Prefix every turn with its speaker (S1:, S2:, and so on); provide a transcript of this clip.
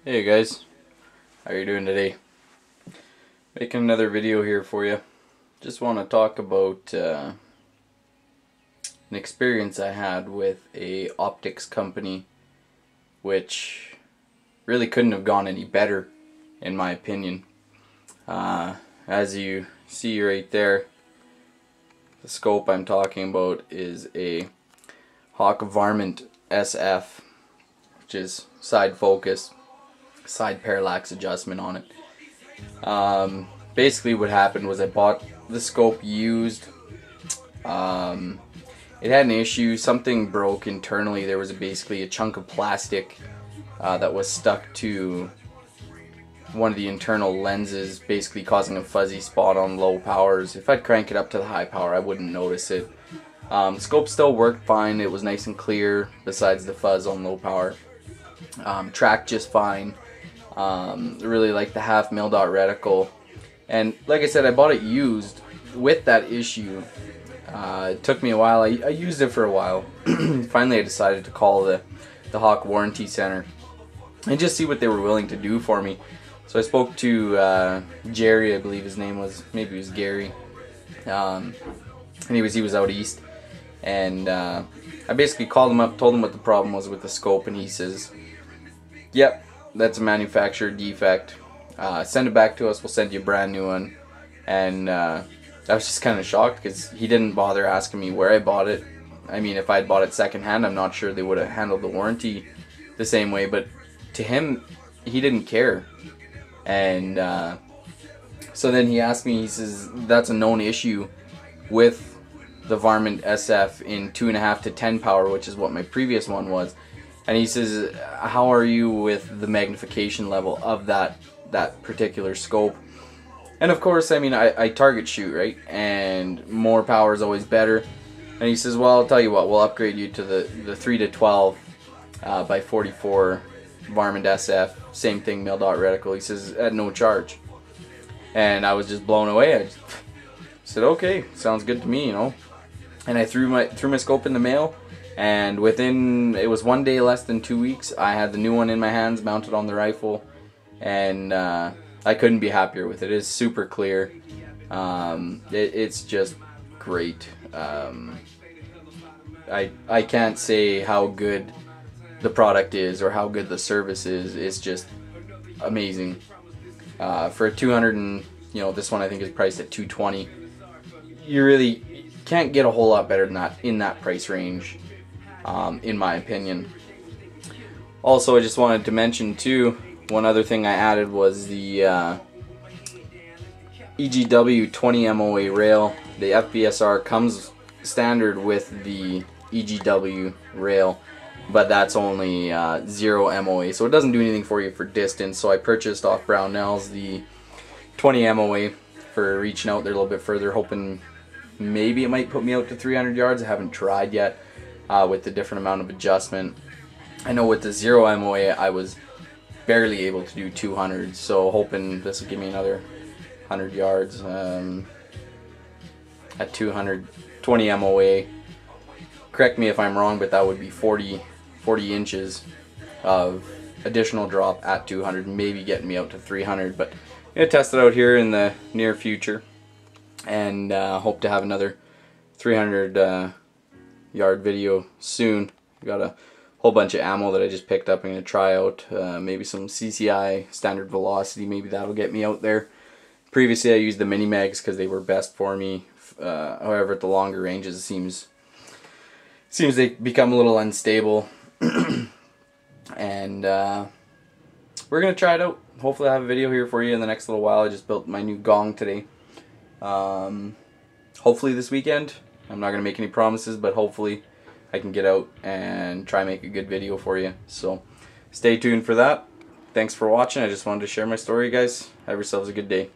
S1: Hey guys, how are you doing today? Making another video here for you. Just want to talk about an experience I had with a optics company which really couldn't have gone any better in my opinion. As you see right there, the scope I'm talking about is a Hawke Optics SF, which is side focus, side parallax adjustment on it. Basically what happened was I bought the scope used. It had an issue, something broke internally. There was basically a chunk of plastic that was stuck to one of the internal lenses, basically causing a fuzzy spot on low powers. If I'd crank it up to the high power, I wouldn't notice it. The scope still worked fine. It was nice and clear besides the fuzz on low power. Tracked just fine. Really like the half mil dot reticle, and like I said, I bought it used with that issue. It took me a while. I used it for a while. Finally I decided to call the Hawke warranty center and just see what they were willing to do for me. So I spoke to Jerry, I believe his name was, maybe it was Gary, and he was out east, and I basically called him up, told him what the problem was with the scope, and he says, yep, that's a manufacturer defect. Send it back to us, we'll send you a brand new one. And I was just kind of shocked because he didn't bother asking me where I bought it. I mean, if I had bought it secondhand, I'm not sure they would have handled the warranty the same way, but to him, he didn't care. And so then he asked me, he says, that's a known issue with the Varmint SF in 2.5 to 10 power, which is what my previous one was. And he says, how are you with the magnification level of that particular scope? And of course, I mean, I target shoot, right? And more power is always better. And he says, well, I'll tell you what, we'll upgrade you to the 3 to 12 by 44 Varmint SF. Same thing, mil dot reticle. He says, at no charge. And I was just blown away. I just said, okay, sounds good to me, you know. And I threw my scope in the mail. And within, it was 1 day, less than 2 weeks, I had the new one in my hands, mounted on the rifle, and I couldn't be happier with it. It is super clear. It's just great. I can't say how good the product is or how good the service is. It's just amazing. For a 200 and, you know, this one I think is priced at $220. You really can't get a whole lot better than that in that price range. In my opinion. Also, I just wanted to mention too, one other thing I added was the EGW 20 MOA rail. The FBSR comes standard with the EGW rail, but that's only 0 MOA, so it doesn't do anything for you for distance. So I purchased off Brownells the 20 MOA for reaching out there a little bit further, hoping maybe it might put me out to 300 yards. I haven't tried yet. With the different amount of adjustment. I know with the 0 MOA I was barely able to do 200, so hoping this will give me another 100 yards at 220 MOA. Correct me if I'm wrong, but that would be 40 inches of additional drop at 200, maybe getting me out to 300, but I'm going to test it out here in the near future and hope to have another 300 yard video soon. Got a whole bunch of ammo that I just picked up. I'm going to try out maybe some CCI standard velocity, maybe that'll get me out there. Previously I used the mini mags because they were best for me. However, at the longer ranges it seems they become a little unstable. And we're going to try it out. Hopefully I have a video here for you in the next little while. I just built my new gong today. Hopefully this weekend. I'm not going to make any promises, but hopefully I can get out and try and make a good video for you. So stay tuned for that. Thanks for watching. I just wanted to share my story, guys. Have yourselves a good day.